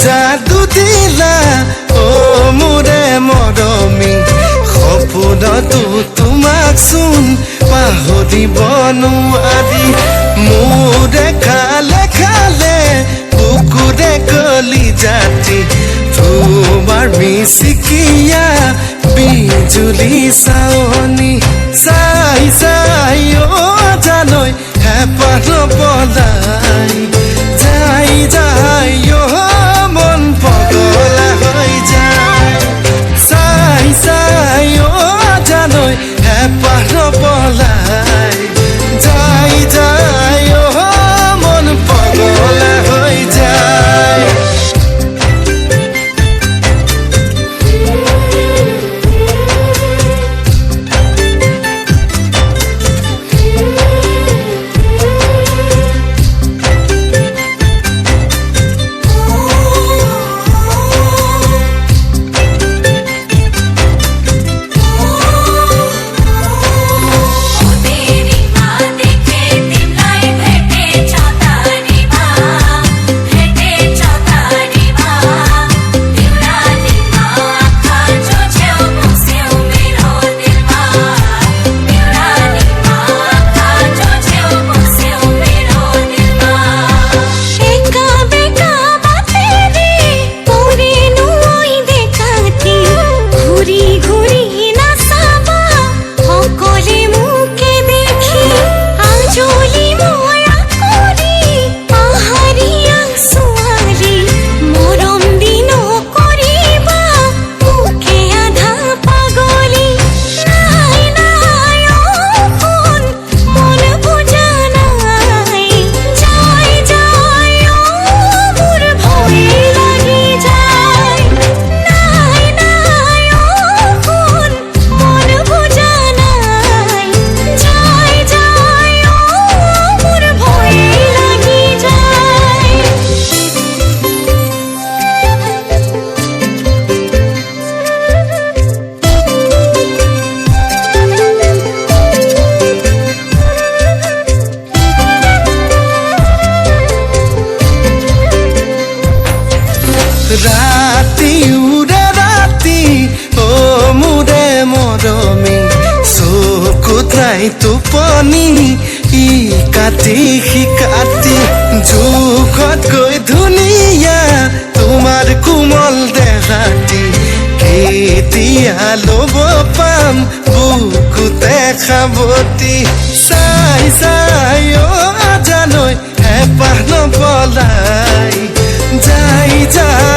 যাদু দিলা ও মোৰে মৰমী সপোনতো তোমাক চোন পাহৰিব নোৱাৰি মোৰে খালে খালে বুকুৰে কলি জাতি তোমাৰ মিচিকিয়া বিজুলী চাৱনি চাই চাই অ জানৈ হেঁপাহ পলাই যাই যাই অ মন পগলা হৈ যায় চাই চাই অ জানৈ হেঁপাহ পলাই যাই যাই অ মন পগলা হৈ যায় ৰাতি উৰে ৰাতি ও মোৰে মৰমী চকুত নাই টোপনি ই কাটি সি কাটি জোখতকৈ ধুনীয়া তোমাৰ কোমল দেহাটি কেতিয়া ল'ব পাম বুকুতে খাবতি চাই চাই অ জানৈ হেঁপাহ নপলাই যাই যাই